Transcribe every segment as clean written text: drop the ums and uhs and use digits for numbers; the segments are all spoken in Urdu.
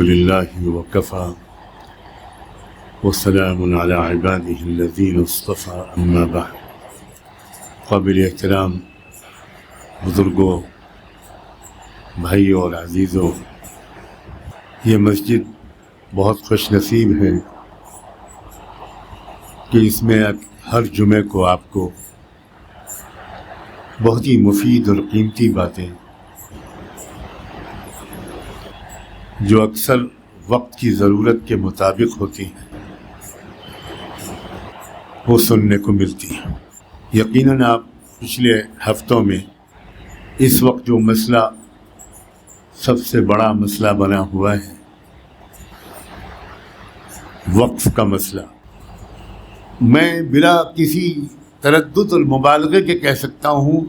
لله وكفى وسلام على عباده الذين اصطفى اما بعد. قابل احترام بزرگوں، بھائیوں اور عزیزوں، یہ مسجد بہت خوش نصیب ہے کہ اس میں ہر جمعے کو آپ کو بہت ہی مفید اور قیمتی باتیں جو اکثر وقت کی ضرورت کے مطابق ہوتی ہیں وہ سننے کو ملتی ہیں. یقیناً آپ پچھلے ہفتوں میں اس وقت جو مسئلہ سب سے بڑا مسئلہ بنا ہوا ہے، وقف کا مسئلہ، میں بلا کسی تردد اور مبالغے کے کہہ سکتا ہوں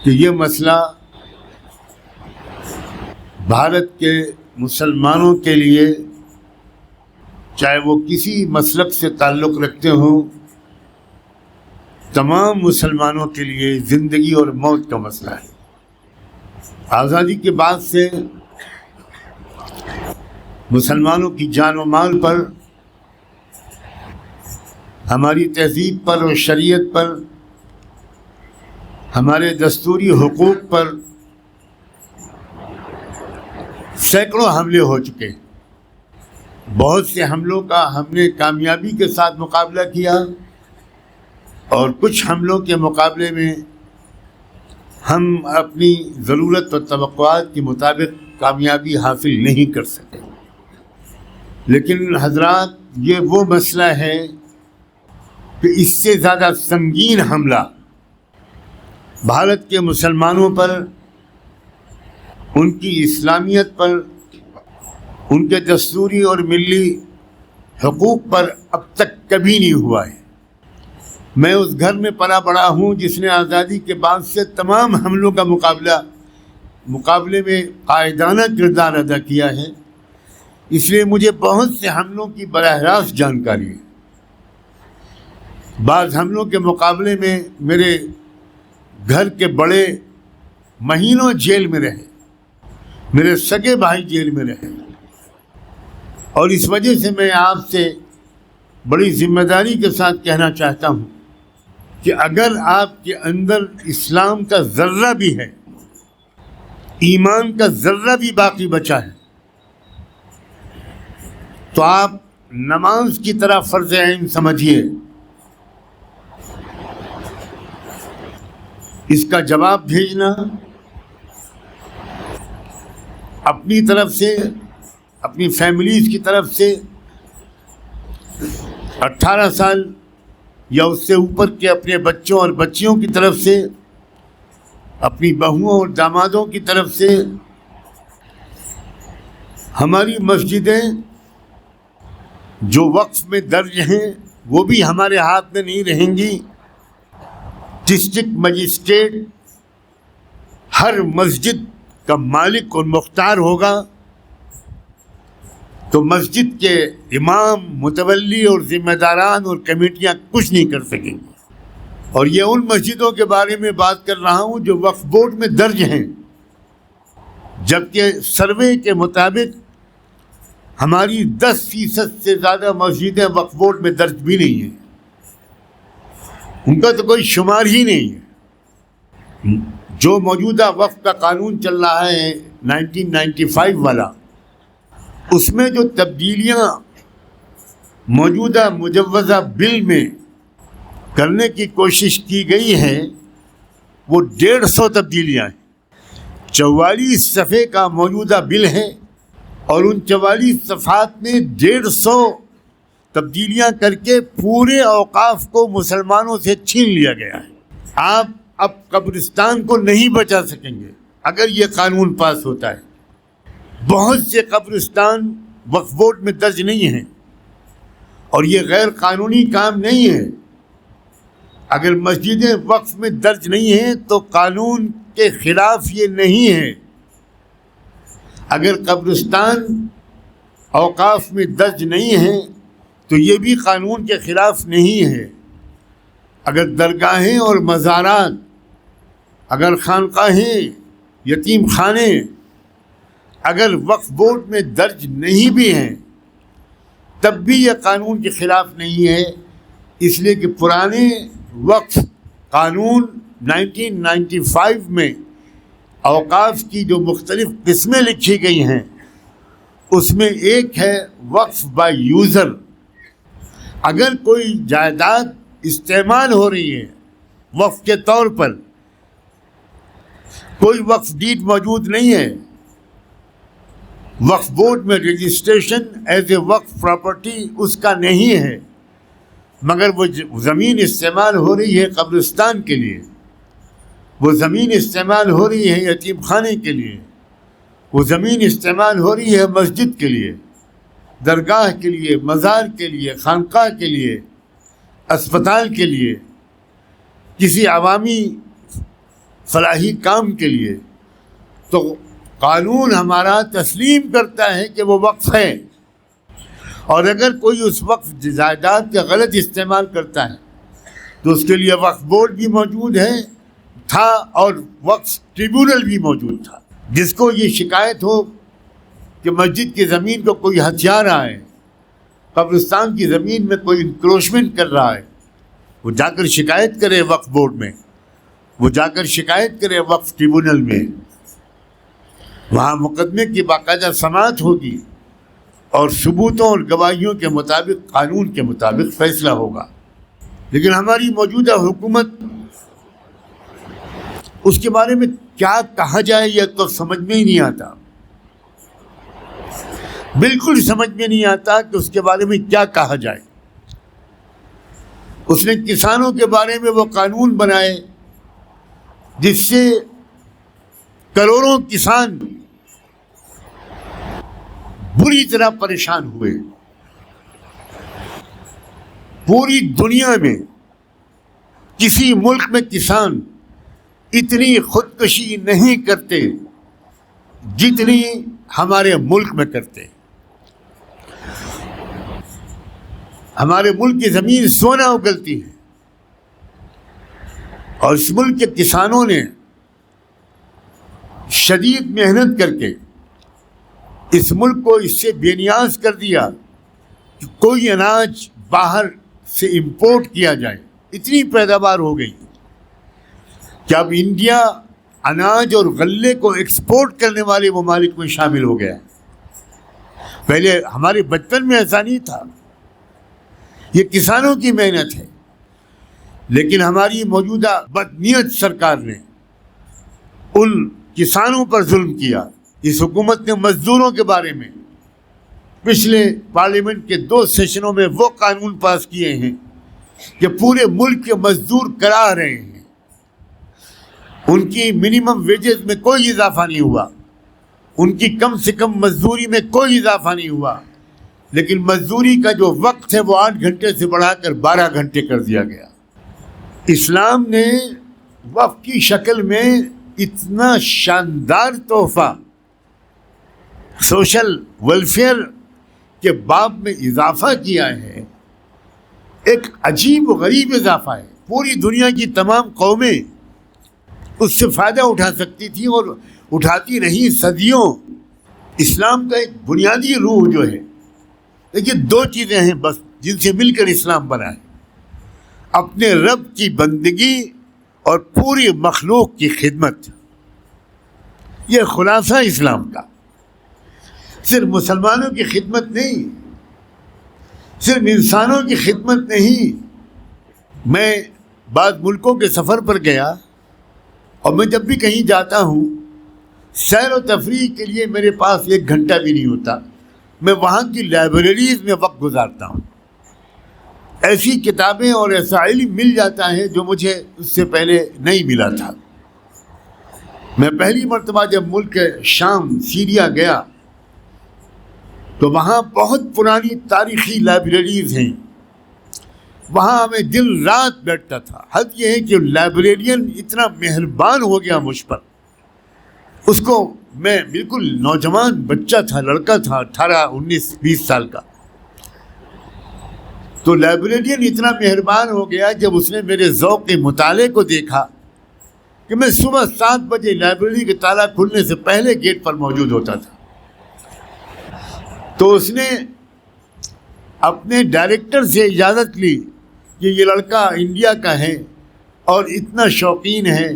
کہ یہ مسئلہ بھارت کے مسلمانوں کے لیے، چاہے وہ کسی مسلک سے تعلق رکھتے ہوں، تمام مسلمانوں کے لیے زندگی اور موت کا مسئلہ ہے. آزادی کے بعد سے مسلمانوں کی جان و مال پر، ہماری تہذیب پر اور شریعت پر، ہمارے دستوری حقوق پر سینکڑوں حملے ہو چکے. بہت سے حملوں کا ہم نے کامیابی کے ساتھ مقابلہ کیا اور کچھ حملوں کے مقابلے میں ہم اپنی ضرورت و توقعات کے مطابق کامیابی حاصل نہیں کر سکے. لیکن حضرات، یہ وہ مسئلہ ہے کہ اس سے زیادہ سنگین حملہ بھارت کے مسلمانوں پر، ان کی اسلامیت پر، ان کے دستوری اور ملی حقوق پر اب تک کبھی نہیں ہوا ہے. میں اس گھر میں پلا بڑا ہوں جس نے آزادی کے بعد سے تمام حملوں کا مقابلے میں قائدانہ کردار ادا کیا ہے. اس لیے مجھے بہت سے حملوں کی براہ راست جانکاری ہے. بعض حملوں کے مقابلے میں میرے گھر کے بڑے مہینوں جیل میں رہے، میرے سگے بھائی جیل میں رہے، اور اس وجہ سے میں آپ سے بڑی ذمہ داری کے ساتھ کہنا چاہتا ہوں کہ اگر آپ کے اندر اسلام کا ذرہ بھی ہے، ایمان کا ذرہ بھی باقی بچا ہے، تو آپ نماز کی طرح فرض عین سمجھیے. اس کا جواب بھیجنا اپنی طرف سے، اپنی فیملیز کی طرف سے، 18 سال یا اس سے اوپر کے اپنے بچوں اور بچیوں کی طرف سے، اپنی بہوؤں اور دامادوں کی طرف سے. ہماری مسجدیں جو وقف میں درج ہیں وہ بھی ہمارے ہاتھ میں نہیں رہیں گی. ڈسٹرکٹ مجسٹریٹ ہر مسجد کا مالک اور مختار ہوگا، تو مسجد کے امام، متولی اور ذمہ داران اور کمیٹیاں کچھ نہیں کر سکیں گی. اور یہ ان مسجدوں کے بارے میں بات کر رہا ہوں جو وقف بورڈ میں درج ہیں، جبکہ سروے کے مطابق ہماری 10% سے زیادہ مسجدیں وقف بورڈ میں درج بھی نہیں ہیں. ان کا تو کوئی شمار ہی نہیں ہے. جو موجودہ وقف کا قانون چل رہا ہے 1995 والا، اس میں جو تبدیلیاں موجودہ مجوزہ بل میں کرنے کی کوشش کی گئی ہے وہ 150 تبدیلیاں ہیں. 44 صفحے کا موجودہ بل ہے اور ان 44 صفحات میں 150 تبدیلیاں کر کے پورے اوقاف کو مسلمانوں سے چھین لیا گیا ہے. آپ اب قبرستان کو نہیں بچا سکیں گے اگر یہ قانون پاس ہوتا ہے. بہت سے قبرستان وقف بورڈ میں درج نہیں ہیں اور یہ غیر قانونی کام نہیں ہے. اگر مسجدیں وقف میں درج نہیں ہیں تو قانون کے خلاف یہ نہیں ہے. اگر قبرستان اوقاف میں درج نہیں ہیں تو یہ بھی قانون کے خلاف نہیں ہے. اگر درگاہیں اور مزارات، اگر خانقاہیں، یتیم خانے اگر وقف بورڈ میں درج نہیں بھی ہیں تب بھی یہ قانون کے خلاف نہیں ہے، اس لیے کہ پرانے وقف قانون 1995 میں اوقاف کی جو مختلف قسمیں لکھی گئی ہیں اس میں ایک ہے وقف بائی یوزر۔ اگر کوئی جائیداد استعمال ہو رہی ہے وقف کے طور پر، کوئی وقف ڈیڈ موجود نہیں ہے، وقف بورڈ میں رجسٹریشن ایز اے وقف پراپرٹی اس کا نہیں ہے، مگر وہ زمین استعمال ہو رہی ہے قبرستان کے لیے، وہ زمین استعمال ہو رہی ہے یتیم خانے کے لیے، وہ زمین استعمال ہو رہی ہے مسجد کے لیے، درگاہ کے لیے، مزار کے لیے، خانقاہ کے لیے، اسپتال کے لیے، کسی عوامی فلاحی کام کے لیے، تو قانون ہمارا تسلیم کرتا ہے کہ وہ وقف ہے۔ اور اگر کوئی اس وقف جائیداد کا غلط استعمال کرتا ہے تو اس کے لیے وقف بورڈ بھی موجود تھا اور وقف ٹریبیونل بھی موجود تھا۔ جس کو یہ شکایت ہو کہ مسجد کی زمین کو کوئی ہتھیار رہا ہے، قبرستان کی زمین میں کوئی انکروچمنٹ کر رہا ہے، وہ جا کر شکایت کرے وقف بورڈ میں، وہ جا کر شکایت کرے وقف ٹریبیونل میں، وہاں مقدمے کی باقاعدہ سماعت ہوگی اور ثبوتوں اور گواہیوں کے مطابق، قانون کے مطابق فیصلہ ہوگا۔ لیکن ہماری موجودہ حکومت اس کے بارے میں کیا کہا جائے یہ تو سمجھ میں ہی نہیں آتا، بالکل سمجھ میں نہیں آتا کہ اس کے بارے میں کیا کہا جائے۔ اس نے کسانوں کے بارے میں وہ قانون بنائے جس سے کروڑوں کسان بری طرح پریشان ہوئے۔ پوری دنیا میں کسی ملک میں کسان اتنی خودکشی نہیں کرتے جتنی ہمارے ملک میں کرتے۔ ہمارے ملک کی زمین سونا اگلتی ہے اور اس ملک کے کسانوں نے شدید محنت کر کے اس ملک کو اس سے بے نیاز کر دیا کہ کوئی اناج باہر سے امپورٹ کیا جائے۔ اتنی پیداوار ہو گئی کہ اب انڈیا اناج اور غلے کو ایکسپورٹ کرنے والے ممالک میں شامل ہو گیا۔ پہلے ہمارے بچپن میں ایسا نہیں تھا، یہ کسانوں کی محنت ہے۔ لیکن ہماری موجودہ بدنیت سرکار نے ان کسانوں پر ظلم کیا۔ اس حکومت نے مزدوروں کے بارے میں پچھلے پارلیمنٹ کے 2 سیشنوں میں وہ قانون پاس کیے ہیں کہ پورے ملک کے مزدور کرا رہے ہیں، ان کی منیمم ویجز میں کوئی اضافہ نہیں ہوا، ان کی کم سے کم مزدوری میں کوئی اضافہ نہیں ہوا، لیکن مزدوری کا جو وقت ہے وہ 8 گھنٹے سے بڑھا کر 12 گھنٹے کر دیا گیا۔ اسلام نے وقف کی شکل میں اتنا شاندار تحفہ سوشل ویلفیئر کے باب میں اضافہ کیا ہے، ایک عجیب و غریب اضافہ ہے۔ پوری دنیا کی تمام قومیں اس سے فائدہ اٹھا سکتی تھیں اور اٹھاتی رہی صدیوں۔ اسلام کا ایک بنیادی روح جو ہے، دیکھیے 2 چیزیں ہیں بس جن سے مل کر اسلام بنا ہے، اپنے رب کی بندگی اور پوری مخلوق کی خدمت۔ یہ خلاصہ اسلام کا، صرف مسلمانوں کی خدمت نہیں، صرف انسانوں کی خدمت نہیں۔ میں بعض ملکوں کے سفر پر گیا اور میں جب بھی کہیں جاتا ہوں سیر و تفریح کے لیے میرے پاس 1 گھنٹہ بھی نہیں ہوتا، میں وہاں کی لائبریریز میں وقت گزارتا ہوں۔ ایسی کتابیں اور ایسا علم مل جاتا ہے جو مجھے اس سے پہلے نہیں ملا تھا۔ میں پہلی مرتبہ جب ملک شام سیریا گیا تو وہاں بہت پرانی تاریخی لائبریریز ہیں، وہاں میں دن رات بیٹھتا تھا۔ حد یہ ہے کہ لائبریرین اتنا مہربان ہو گیا مجھ پر، اس کو میں بالکل نوجوان بچہ تھا، لڑکا تھا 18 19 20 سال کا، تو لائبریرین اتنا مہربان ہو گیا جب اس نے میرے ذوق مطالعے کو دیکھا کہ میں صبح 7 بجے لائبریری کے تالا کھلنے سے پہلے گیٹ پر موجود ہوتا تھا تو اس نے اپنے ڈائریکٹر سے اجازت لی کہ یہ لڑکا انڈیا کا ہے اور اتنا شوقین ہے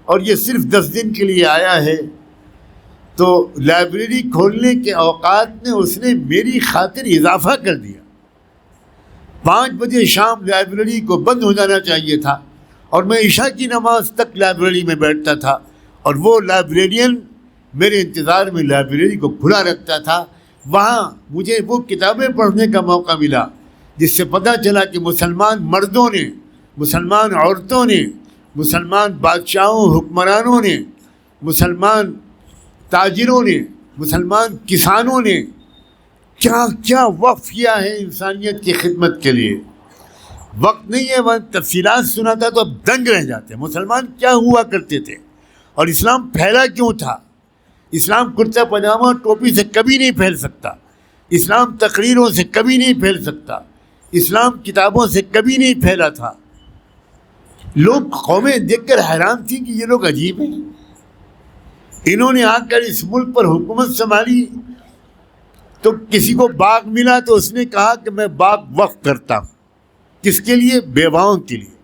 اور یہ صرف 10 دن کے لیے آیا ہے، تو لائبریری کھولنے کے اوقات میں اس نے میری خاطر اضافہ کر دیا۔ 5 بجے شام لائبریری کو بند ہو جانا چاہیے تھا اور میں عشاء کی نماز تک لائبریری میں بیٹھتا تھا، اور وہ لائبریرین میرے انتظار میں لائبریری کو کھلا رکھتا تھا۔ وہاں مجھے وہ کتابیں پڑھنے کا موقع ملا جس سے پتہ چلا کہ مسلمان مردوں نے، مسلمان عورتوں نے، مسلمان بادشاہوں حکمرانوں نے، مسلمان تاجروں نے، مسلمان کسانوں نے کیا کیا وقف کیا ہے انسانیت کی خدمت کے لیے۔ وقت نہیں ہے، وہ تفصیلات سناتا تو اب دنگ رہ جاتے ہیں۔ مسلمان کیا ہوا کرتے تھے اور اسلام پھیلا کیوں تھا؟ اسلام کرتا پاجامہ ٹوپی سے کبھی نہیں پھیل سکتا، اسلام تقریروں سے کبھی نہیں پھیل سکتا، اسلام کتابوں سے کبھی نہیں پھیلا تھا۔ لوگ قومیں دیکھ کر حیران تھی کہ یہ لوگ عجیب ہیں، انہوں نے آ کر اس ملک پر حکومت سنبھالی۔ تو کسی کو باغ ملا تو اس نے کہا کہ میں باغ وقف کرتا ہوں۔ کس کے لیے؟ بیواؤں کے لیے۔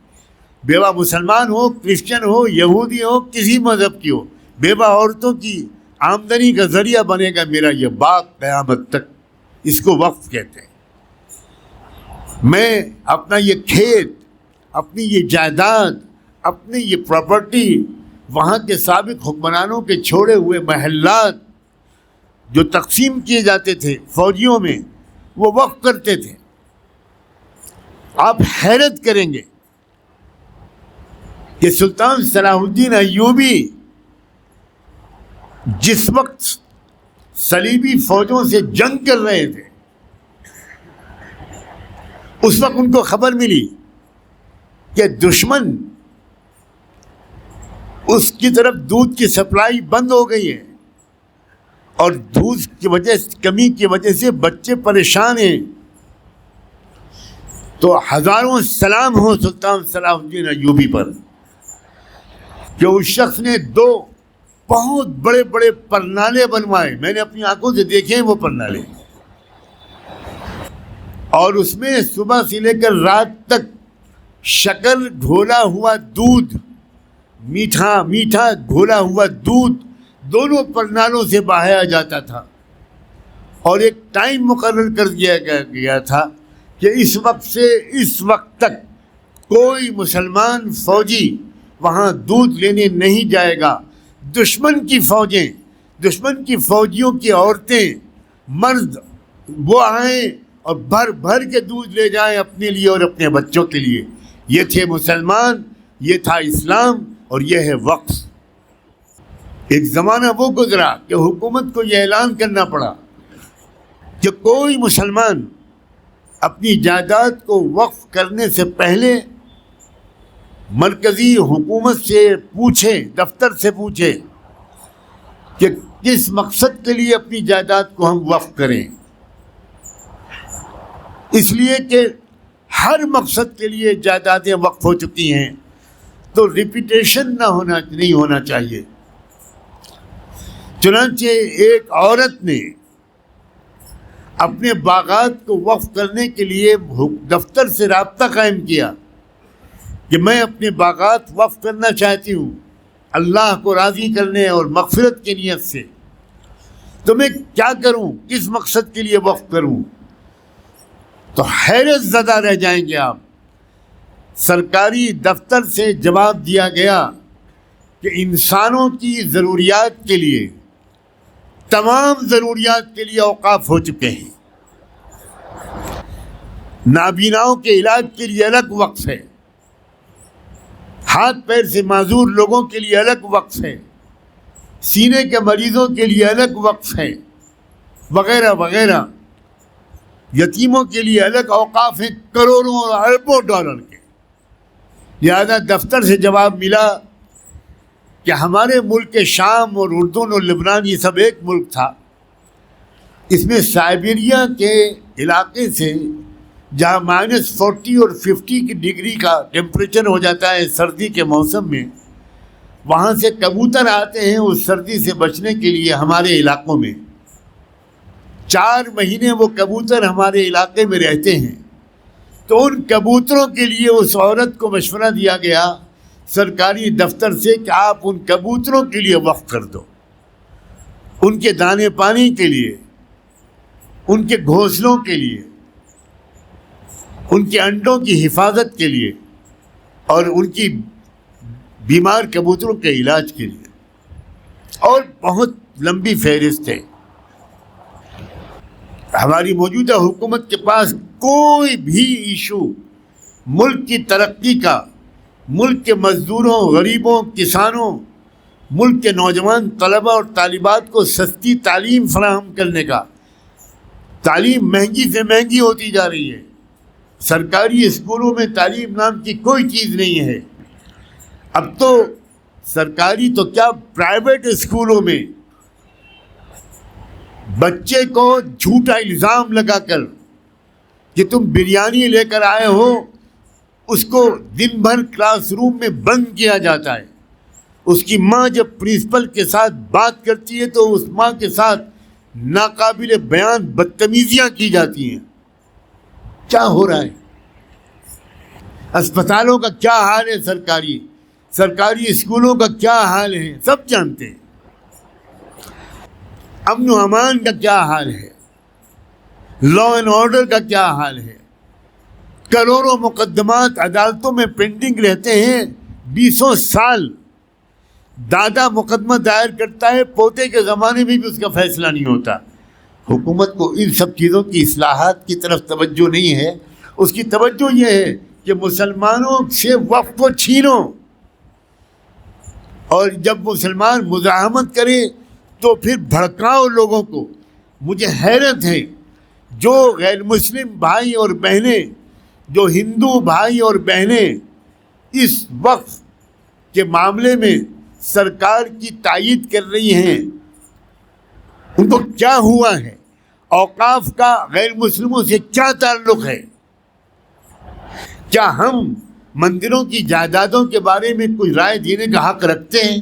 بیوہ مسلمان ہو، کرسچن ہو، یہودی ہو، کسی مذہب کی ہو، بیوہ عورتوں کی آمدنی کا ذریعہ بنے گا میرا یہ باغ قیامت تک۔ اس کو وقف کہتے ہیں۔ میں اپنا یہ کھیت، اپنی یہ جائیداد، اپنی یہ پراپرٹی، وہاں کے سابق حکمرانوں کے چھوڑے ہوئے محلات جو تقسیم کیے جاتے تھے فوجیوں میں، وہ وقف کرتے تھے۔ آپ حیرت کریں گے کہ سلطان صلاح الدین ایوبی جس وقت صلیبی فوجوں سے جنگ کر رہے تھے، اس وقت ان کو خبر ملی کہ دشمن اس کی طرف دودھ کی سپلائی بند ہو گئی ہے اور دودھ کی وجہ سے، کمی کی وجہ سے بچے پریشان ہیں۔ تو ہزاروں سلام ہو سلطان صلاح الدین ایوبی پر کہ اس شخص نے 2 بہت بڑے بڑے پرنالے بنوائے۔ میں نے اپنی آنکھوں سے دیکھے ہیں وہ پرنالے، اور اس میں صبح سے لے کر رات تک شکر گھولا ہوا دودھ، میٹھا میٹھا گھولا ہوا دودھ دونوں پرنالوں سے بہایا جاتا تھا، اور ایک ٹائم مقرر کر دیا گیا تھا کہ اس وقت سے اس وقت تک کوئی مسلمان فوجی وہاں دودھ لینے نہیں جائے گا۔ دشمن کی فوجیں، دشمن کی فوجیوں کی عورتیں، مرد وہ آئیں اور بھر بھر کے دودھ لے جائیں اپنے لیے اور اپنے بچوں کے لیے۔ یہ تھے مسلمان، یہ تھا اسلام، اور یہ ہے وقف۔ ایک زمانہ وہ گزرا کہ حکومت کو یہ اعلان کرنا پڑا کہ کوئی مسلمان اپنی جائیداد کو وقف کرنے سے پہلے مرکزی حکومت سے پوچھے، دفتر سے پوچھے کہ کس مقصد کے لیے اپنی جائیداد کو ہم وقف کریں، اس لیے کہ ہر مقصد کے لیے جائیدادیں وقف ہو چکی ہیں، تو ریپیٹیشن نہیں ہونا چاہیے۔ چنانچہ ایک عورت نے اپنے باغات کو وقف کرنے کے لیے دفتر سے رابطہ قائم کیا کہ میں اپنے باغات وقف کرنا چاہتی ہوں اللہ کو راضی کرنے اور مغفرت کی نیت سے، تو میں کیا کروں، کس مقصد کے لیے وقف کروں؟ تو حیرت زدہ رہ جائیں گے آپ۔ سرکاری دفتر سے جواب دیا گیا کہ انسانوں کی ضروریات کے لیے، تمام ضروریات کے لیے اوقاف ہو چکے ہیں۔ نابیناؤں کے علاج کے لیے الگ وقف ہے، ہاتھ پیر سے معذور لوگوں کے لیے الگ وقف ہے، سینے کے مریضوں کے لیے الگ وقف ہے، وغیرہ وغیرہ۔ یتیموں کے لیے الگ اوقاف ہیں، کروڑوں اور اربوں ڈالر کے۔ لہذا دفتر سے جواب ملا کہ ہمارے ملک شام اور اردن اور لبنان یہ سب ایک ملک تھا، اس میں سائبیریا کے علاقے سے جہاں -40 اور 50 کی ڈگری کا ٹیمپریچر ہو جاتا ہے سردی کے موسم میں، وہاں سے کبوتر آتے ہیں اس سردی سے بچنے کے لیے ہمارے علاقوں میں، 4 مہینے وہ کبوتر ہمارے علاقے میں رہتے ہیں، تو ان کبوتروں کے لیے اس عورت کو مشورہ دیا گیا سرکاری دفتر سے کہ آپ ان کبوتروں کے لیے وقف کر دو، ان کے دانے پانی کے لیے، ان کے گھونسلوں کے لیے، ان کے انڈوں کی حفاظت کے لیے اور ان کی بیمار کبوتروں کے علاج کے لیے، اور بہت لمبی فہرست ہے۔ ہماری موجودہ حکومت کے پاس کوئی بھی ایشو ملک کی ترقی کا، ملک کے مزدوروں، غریبوں، کسانوں، ملک کے نوجوان طلبہ اور طالبات کو سستی تعلیم فراہم کرنے کا، تعلیم مہنگی سے مہنگی ہوتی جا رہی ہے، سرکاری اسکولوں میں تعلیم نام کی کوئی چیز نہیں ہے۔ اب تو سرکاری تو کیا پرائیویٹ اسکولوں میں بچے کو جھوٹا الزام لگا کر کہ تم بریانی لے کر آئے ہو، اس کو دن بھر کلاس روم میں بند کیا جاتا ہے۔ اس کی ماں جب پرنسپل کے ساتھ بات کرتی ہے تو اس ماں کے ساتھ ناقابل بیان بدتمیزیاں کی جاتی ہیں۔ کیا ہو رہا ہے؟ اسپتالوں کا کیا حال ہے، سرکاری اسکولوں کا کیا حال ہے، سب جانتے ہیں۔ امن و امان کا کیا حال ہے، لا اینڈ آرڈر کا کیا حال ہے۔ کروڑوں مقدمات عدالتوں میں پینڈنگ رہتے ہیں، 20 سال۔ دادا مقدمہ دائر کرتا ہے، پوتے کے زمانے میں بھی اس کا فیصلہ نہیں ہوتا۔ حکومت کو ان سب چیزوں کی اصلاحات کی طرف توجہ نہیں ہے، اس کی توجہ یہ ہے کہ مسلمانوں سے وقف کو چھینو، اور جب مسلمان مزاحمت کرے تو پھر بھڑکاؤ لوگوں کو۔ مجھے حیرت ہے جو غیر مسلم بھائی اور بہنیں، جو ہندو بھائی اور بہنیں اس وقف کے معاملے میں سرکار کی تائید کر رہی ہیں، ان کو کیا ہوا ہے؟ اوقاف کا غیر مسلموں سے کیا تعلق ہے؟ کیا ہم مندروں کی جائیدادوں کے بارے میں کوئی رائے دینے کا حق رکھتے ہیں؟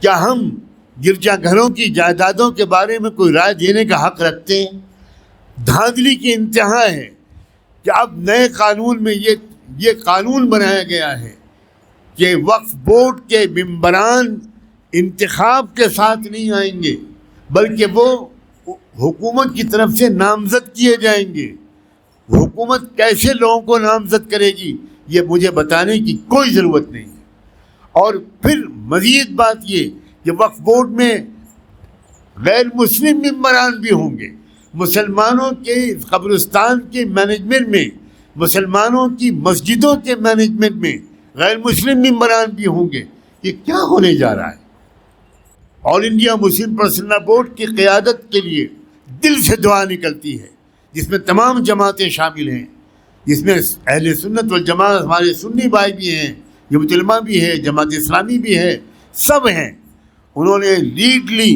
کیا ہم گرجا گھروں کی جائیدادوں کے بارے میں کوئی رائے دینے کا حق رکھتے ہیں؟ دھاندلی کی انتہا ہے کہ اب نئے قانون میں یہ قانون بنایا گیا ہے کہ وقف بورڈ کے ممبران انتخاب کے ساتھ نہیں آئیں گے، بلکہ وہ حکومت کی طرف سے نامزد کیے جائیں گے۔ حکومت کیسے لوگوں کو نامزد کرے گی یہ مجھے بتانے کی کوئی ضرورت نہیں ہے۔ اور پھر مزید بات یہ کہ وقف بورڈ میں غیر مسلم ممبران بھی ہوں گے، مسلمانوں کے قبرستان کے مینجمنٹ میں، مسلمانوں کی مسجدوں کے مینجمنٹ میں غیر مسلم ممبران بھی ہوں گے۔ یہ کیا ہونے جا رہا ہے؟ آل انڈیا مسلم پرسنل بورڈ کی قیادت کے لیے دل سے دعا نکلتی ہے، جس میں تمام جماعتیں شامل ہیں، جس میں اہل سنت والجماعت، ہمارے سنی بھائی بھی ہیں، جماعت علماء بھی ہے، جماعت اسلامی بھی ہے، سب ہیں۔ انہوں نے لیڈ لی،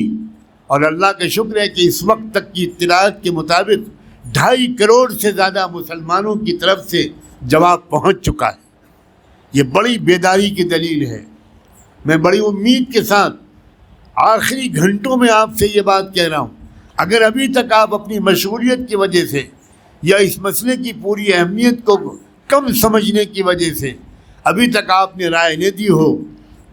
اور اللہ کا شکر ہے کہ اس وقت تک کی اطلاعات کے مطابق 2.5 کروڑ سے زیادہ مسلمانوں کی طرف سے جواب پہنچ چکا ہے۔ یہ بڑی بیداری کی دلیل ہے۔ میں بڑی امید کے ساتھ آخری گھنٹوں میں آپ سے یہ بات کہہ رہا ہوں، اگر ابھی تک آپ اپنی مشغولیت کی وجہ سے یا اس مسئلے کی پوری اہمیت کو کم سمجھنے کی وجہ سے ابھی تک آپ نے رائے نہ دی ہو،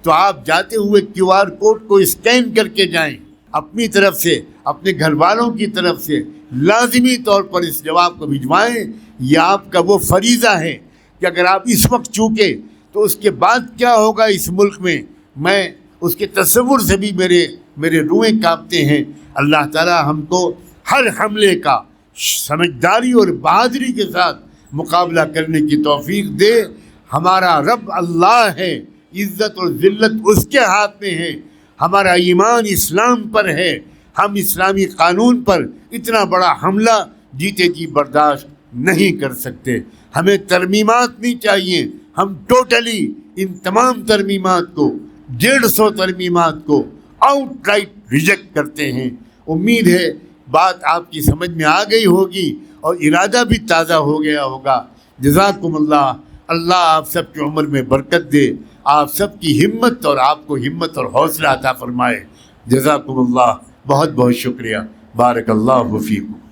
تو آپ جاتے ہوئے QR کوڈ کو اسکین کر کے جائیں، اپنی طرف سے، اپنے گھر والوں کی طرف سے لازمی طور پر اس جواب کو بھجوائیں۔ یہ آپ کا وہ فریضہ ہے کہ اگر آپ اس وقت چوکے تو اس کے بعد کیا ہوگا اس ملک میں، میں اس کے تصور سے بھی میرے روئیں کانپتے ہیں۔ اللہ تعالی ہم کو ہر حملے کا سمجھداری اور بہادری کے ساتھ مقابلہ کرنے کی توفیق دے۔ ہمارا رب اللہ ہے، عزت اور ذلت اس کے ہاتھ میں ہے، ہمارا ایمان اسلام پر ہے۔ ہم اسلامی قانون پر اتنا بڑا حملہ جیتے جی برداشت نہیں کر سکتے۔ ہمیں ترمیمات نہیں چاہیے، ہم ٹوٹلی ان تمام ترمیمات کو، 150 ترمیمات کو آؤٹ رائٹ ریجیکٹ کرتے ہیں۔ امید ہے بات آپ کی سمجھ میں آ گئی ہوگی اور ارادہ بھی تازہ ہو گیا ہوگا۔ جزاکم اللہ، اللہ آپ سب کی عمر میں برکت دے، آپ سب کی ہمت اور آپ کو ہمت اور حوصلہ عطا فرمائے۔ جزاکم اللہ، بہت بہت شکریہ۔ بارک اللہ فیکم.